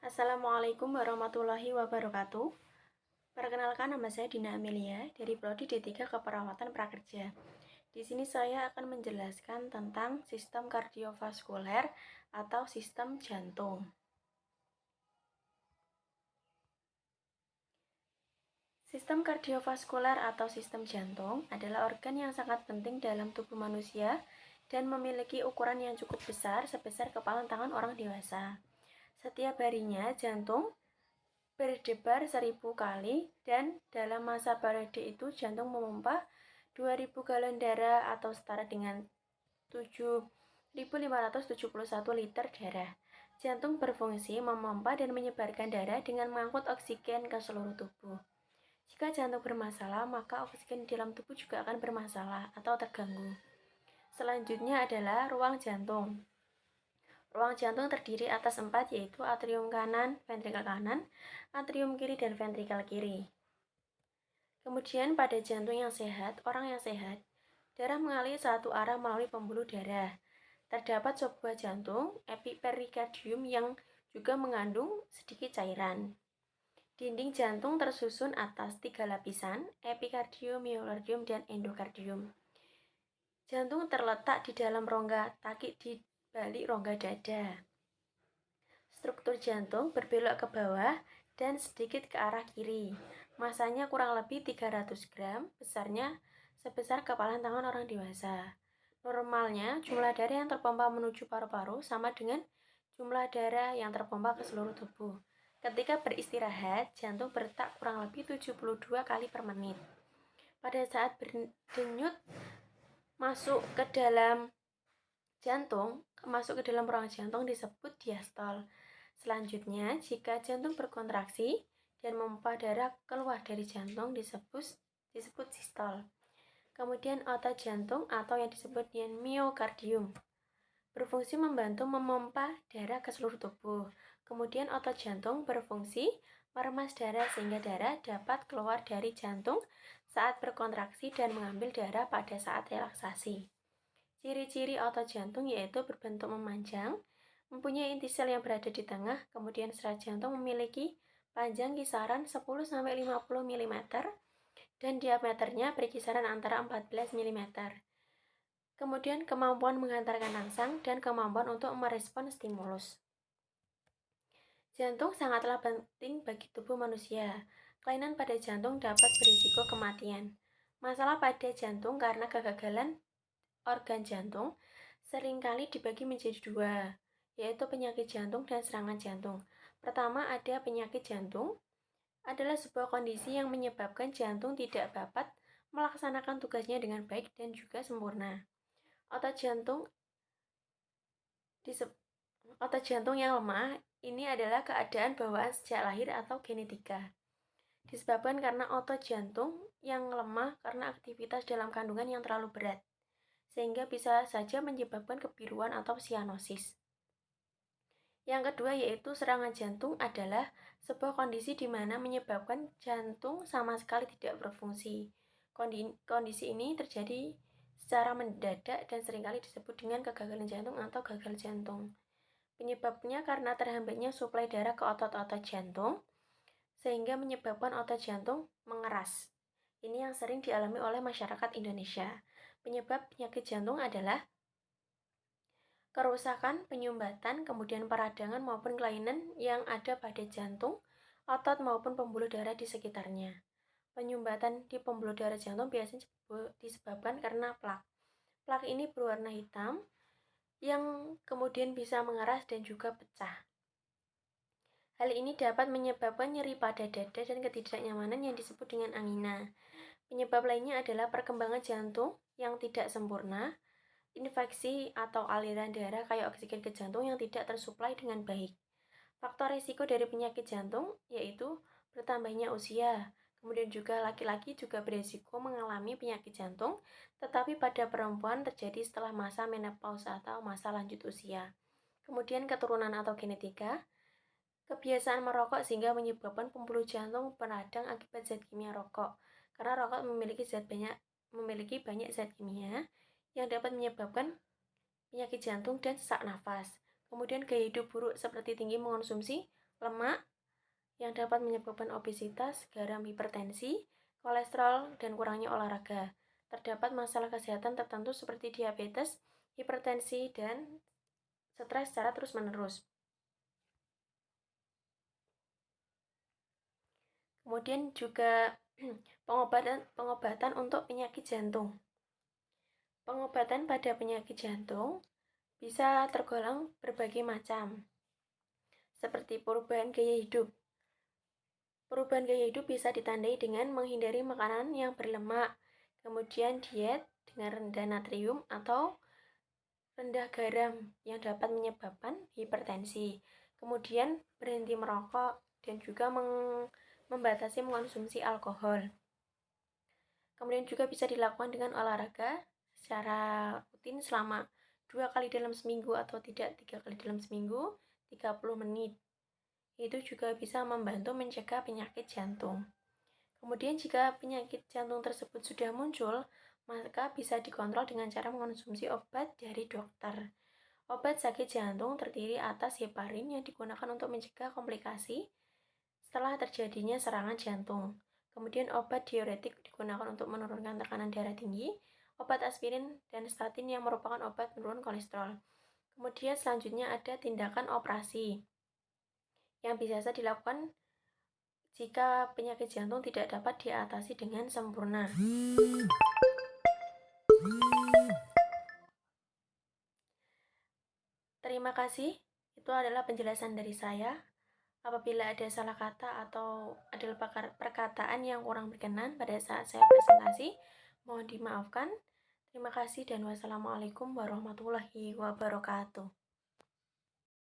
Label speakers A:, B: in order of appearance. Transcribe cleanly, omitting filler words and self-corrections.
A: Assalamualaikum warahmatullahi wabarakatuh. Perkenalkan, nama saya Dina Amelia dari Prodi D3 Keperawatan Prakerja. Di sini saya akan menjelaskan tentang sistem kardiovaskuler atau sistem jantung. Sistem kardiovaskuler atau sistem jantung adalah organ yang sangat penting dalam tubuh manusia dan memiliki ukuran yang cukup besar sebesar kepalan tangan orang dewasa. Setiap harinya jantung berdebar 1000 kali dan dalam masa periode itu jantung memompa 2000 galon darah atau setara dengan 7.571 liter darah. Jantung berfungsi memompa dan menyebarkan darah dengan mengangkut oksigen ke seluruh tubuh. Jika jantung bermasalah, maka oksigen di dalam tubuh juga akan bermasalah atau terganggu. Selanjutnya adalah ruang jantung. Ruang jantung terdiri atas 4, yaitu atrium kanan, ventrikel kanan, atrium kiri, dan ventrikel kiri. Kemudian pada jantung yang sehat, orang yang sehat, darah mengalir satu arah melalui pembuluh darah. Terdapat sebuah jantung, epiperikardium, yang juga mengandung sedikit cairan. Dinding jantung tersusun atas 3 lapisan, epikardium, myokardium, dan endokardium. Jantung terletak di dalam rongga taki di balik rongga dada. Struktur jantung berbelok ke bawah dan sedikit ke arah kiri. Masanya kurang lebih 300 gram, besarnya sebesar kepalan tangan orang dewasa. Normalnya, jumlah darah yang terpompa menuju paru-paru sama dengan jumlah darah yang terpompa ke seluruh tubuh. Ketika beristirahat, jantung berdetak kurang lebih 72 kali per menit. Pada saat berdenyut masuk ke dalam ruang jantung disebut diastol. Selanjutnya, jika jantung berkontraksi dan memompa darah keluar dari jantung disebut sistol. Kemudian otot jantung atau yang disebut dengan miokardium berfungsi membantu memompa darah ke seluruh tubuh. Kemudian otot jantung berfungsi meremas darah sehingga darah dapat keluar dari jantung saat berkontraksi dan mengambil darah pada saat relaksasi. Ciri-ciri otot jantung yaitu berbentuk memanjang, mempunyai inti sel yang berada di tengah, kemudian serat jantung memiliki panjang kisaran 10-50 mm dan diameternya berkisaran antara 14 mm. Kemudian kemampuan menghantarkan rangsang dan kemampuan untuk merespon stimulus. Jantung sangatlah penting bagi tubuh manusia. Kelainan pada jantung dapat berisiko kematian. Masalah pada jantung karena kegagalan organ jantung seringkali dibagi menjadi 2, yaitu penyakit jantung dan serangan jantung. Pertama, ada penyakit jantung, adalah sebuah kondisi yang menyebabkan jantung tidak dapat melaksanakan tugasnya dengan baik dan juga sempurna. Otot jantung yang lemah ini adalah keadaan bawaan sejak lahir atau genetika. Disebabkan karena otot jantung yang lemah karena aktivitas dalam kandungan yang terlalu berat, sehingga bisa saja menyebabkan kebiruan atau sianosis. Yang kedua yaitu serangan jantung adalah sebuah kondisi di mana menyebabkan jantung sama sekali tidak berfungsi. Kondisi ini terjadi secara mendadak dan seringkali disebut dengan kegagalan jantung atau gagal jantung. Penyebabnya karena terhambatnya suplai darah ke otot-otot jantung, sehingga menyebabkan otot jantung mengeras. Ini yang sering dialami oleh masyarakat Indonesia. Penyebab penyakit jantung adalah kerusakan, penyumbatan, kemudian peradangan maupun kelainan yang ada pada jantung, otot maupun pembuluh darah di sekitarnya. Penyumbatan di pembuluh darah jantung biasanya disebabkan karena plak. Plak ini berwarna hitam yang kemudian bisa mengeras dan juga pecah. Hal ini dapat menyebabkan nyeri pada dada dan ketidaknyamanan yang disebut dengan angina. Penyebab lainnya adalah perkembangan jantung yang tidak sempurna, infeksi atau aliran darah kayak oksigen ke jantung yang tidak tersuplai dengan baik. Faktor risiko dari penyakit jantung yaitu bertambahnya usia. Kemudian juga laki-laki juga berisiko mengalami penyakit jantung, tetapi pada perempuan terjadi setelah masa menopause atau masa lanjut usia. Kemudian keturunan atau genetika, kebiasaan merokok sehingga menyebabkan pembuluh jantung peradang akibat zat kimia rokok. Karena rokok memiliki banyak zat kimia yang dapat menyebabkan penyakit jantung dan sesak nafas. Kemudian gaya hidup buruk seperti tinggi mengonsumsi lemak yang dapat menyebabkan obesitas, garam, hipertensi, kolesterol, dan kurangnya olahraga. Terdapat masalah kesehatan tertentu seperti diabetes, hipertensi, dan stres secara terus-menerus. Kemudian juga pengobatan untuk penyakit jantung. Pengobatan pada penyakit jantung bisa tergolong berbagai macam, seperti perubahan gaya hidup. Perubahan gaya hidup bisa ditandai dengan menghindari makanan yang berlemak, kemudian diet dengan rendah natrium atau rendah garam yang dapat menyebabkan hipertensi. Kemudian berhenti merokok dan juga membatasi mengonsumsi alkohol. Kemudian juga bisa dilakukan dengan olahraga secara rutin selama 2 kali dalam seminggu atau tidak 3 kali dalam seminggu, 30 menit. Itu juga bisa membantu mencegah penyakit jantung. Kemudian jika penyakit jantung tersebut sudah muncul, maka bisa dikontrol dengan cara mengonsumsi obat dari dokter. Obat sakit jantung terdiri atas heparin yang digunakan untuk mencegah komplikasi setelah terjadinya serangan jantung. Kemudian obat diuretik digunakan untuk menurunkan tekanan darah tinggi, obat aspirin dan statin yang merupakan obat penurun kolesterol. Kemudian selanjutnya ada tindakan operasi yang biasa dilakukan jika penyakit jantung tidak dapat diatasi dengan sempurna. Terima kasih. Itu adalah penjelasan dari saya. Apabila ada salah kata atau ada perkataan yang kurang berkenan pada saat saya presentasi, mohon dimaafkan. Terima kasih dan wassalamualaikum warahmatullahi wabarakatuh.